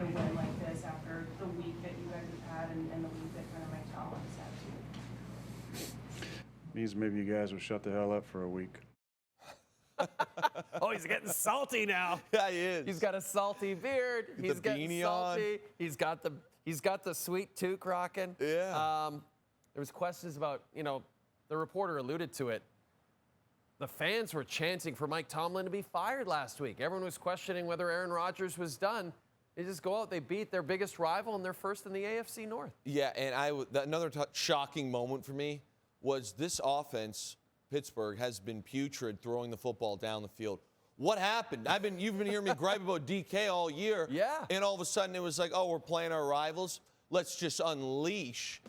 a win like this after the week that you guys have had and the week that kind of Mike Tomlin's had too? Means maybe you guys will shut the hell up for a week. Oh, he's getting salty now. Yeah, he is. He's got a salty beard. He's getting salty. On. He's got the sweet toque rocking. Yeah. There was questions about, the reporter alluded to it. The fans were chanting for Mike Tomlin to be fired last week. Everyone was questioning whether Aaron Rodgers was done. They just go out, they beat their biggest rival, and they're first in the AFC North. Yeah, and another shocking moment for me was this offense, Pittsburgh, has been putrid throwing the football down the field. What happened? You've been hearing me gripe about DK all year. Yeah. And all of a sudden it was like, oh, we're playing our rivals. Let's just unleash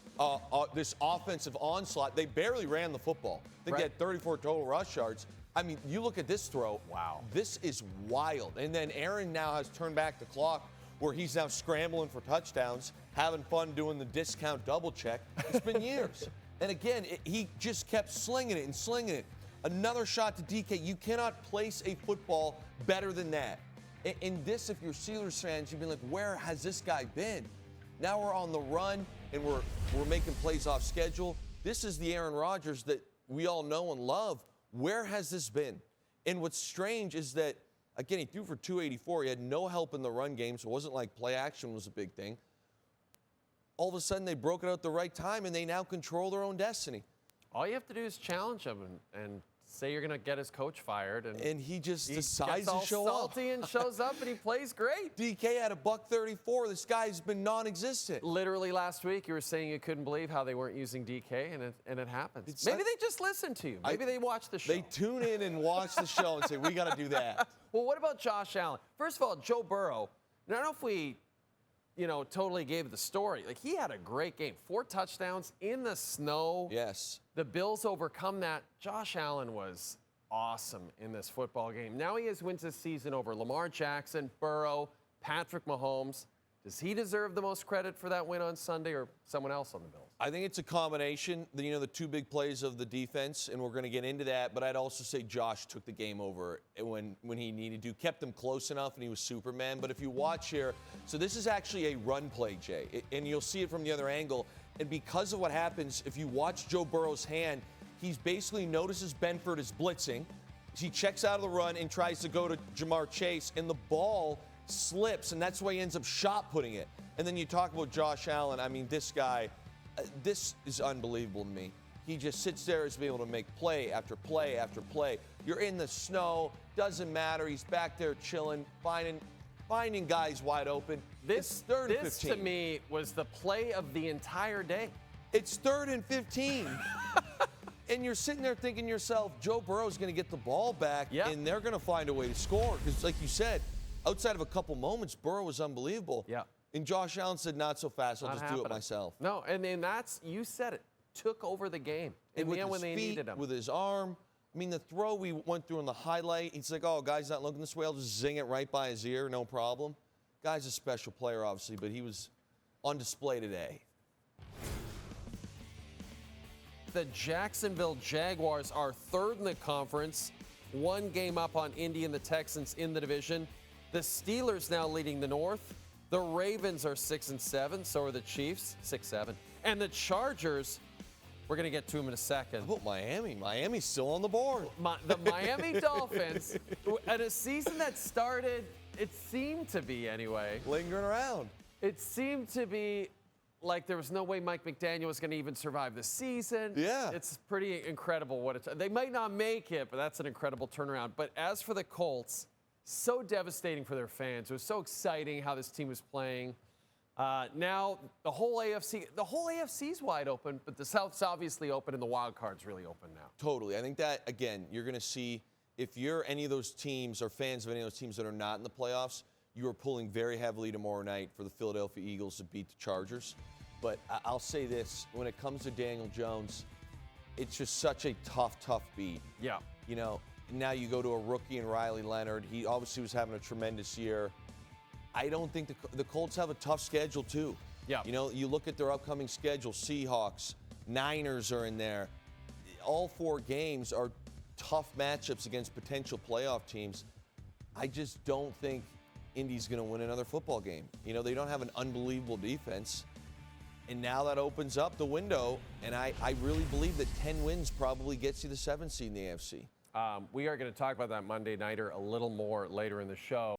this offensive onslaught. They barely ran the football. They had 34 total rush yards. I mean, you look at this throw. Wow. This is wild. And then Aaron now has turned back the clock where he's now scrambling for touchdowns, having fun doing the discount double check. It's been years. And again, he just kept slinging it and slinging it. Another shot to DK. You cannot place a football better than that. In this, if you're Steelers fans, you've been like, where has this guy been? Now we're on the run, and we're making plays off schedule. This is the Aaron Rodgers that we all know and love. Where has this been? And what's strange is that, again, he threw for 284. He had no help in the run game, so it wasn't like play action was a big thing. All of a sudden, they broke it out at the right time, and they now control their own destiny. All you have to do is challenge him and say you're going to get his coach fired. And he just decides to show up. Salty and shows up, and he plays great. DK had a $134. This guy's been non-existent. Literally last week, you were saying you couldn't believe how they weren't using DK, and it happens. Maybe they just listen to you. Maybe they watch the show. They tune in and watch the show and say, we got to do that. Well, what about Josh Allen? First of all, Joe Burrow. I don't know if we, totally gave the story. Like, he had a great game. 4 touchdowns in the snow. Yes. The Bills overcome that. Josh Allen was awesome in this football game. Now he has wins this season over Lamar Jackson, Burrow, Patrick Mahomes. Does he deserve the most credit for that win on Sunday or someone else on the Bills? I think it's a combination, the 2 big plays of the defense, and we're going to get into that. But I'd also say Josh took the game over when he needed to, kept them close enough, and he was Superman. But if you watch here, so this is actually a run play, Jay, and you'll see it from the other angle. And because of what happens, if you watch Joe Burrow's hand, he's basically notices Benford is blitzing. He checks out of the run and tries to go to Jamar Chase, and the ball slips, and that's why he ends up shot putting it. And then you talk about Josh Allen. I mean, this guy, this is unbelievable to me. He just sits there as being able to make play after play after play. You're in the snow, doesn't matter. He's back there chilling, finding guys wide open. This 3rd and 15. This to me was the play of the entire day. It's 3rd and 15. And you're sitting there thinking to yourself, Joe Burrow's going to get the ball back, and they're going to find a way to score. Because like you said, outside of a couple moments, Burrow was unbelievable. Yeah. And Josh Allen said, not so fast. I'll just do it myself. No, and that's, you said it, took over the game. In the end when they needed him. With his arm. I mean, the throw we went through in the highlight, he's like, oh, guy's not looking this way. I'll just zing it right by his ear, no problem. Guy's a special player, obviously, but he was on display today. The Jacksonville Jaguars are 3rd in the conference, 1 game up on Indy and the Texans in the division. The Steelers now leading the North. The Ravens are 6-7, so are the Chiefs, 6-7. And the Chargers, we're going to get to them in a second. How about Miami? Miami's still on the board. The Miami Dolphins, at a season that started, it seemed to be anyway. Lingering around. It seemed to be like there was no way Mike McDaniel was going to even survive the season. Yeah. It's pretty incredible what it's. They might not make it, but that's an incredible turnaround. But as for the Colts, so devastating for their fans. It was so exciting how this team was playing. Now the whole AFC's wide open, but the South's obviously open and the wild card's really open now. Totally. I think that, again, you're going to see if you're any of those teams or fans of any of those teams that are not in the playoffs, you are pulling very heavily tomorrow night for the Philadelphia Eagles to beat the Chargers. But I'll say this, when it comes to Daniel Jones, it's just such a tough beat. Yeah. Now you go to a rookie in Riley Leonard. He obviously was having a tremendous year. I don't think the Colts have a tough schedule, too. Yeah. You look at their upcoming schedule, Seahawks, Niners are in there. All 4 games are tough matchups against potential playoff teams. I just don't think Indy's going to win another football game. You know, they don't have an unbelievable defense. And now that opens up the window, and I really believe that 10 wins probably gets you the 7th seed in the AFC. We are going to talk about that Monday Nighter a little more later in the show.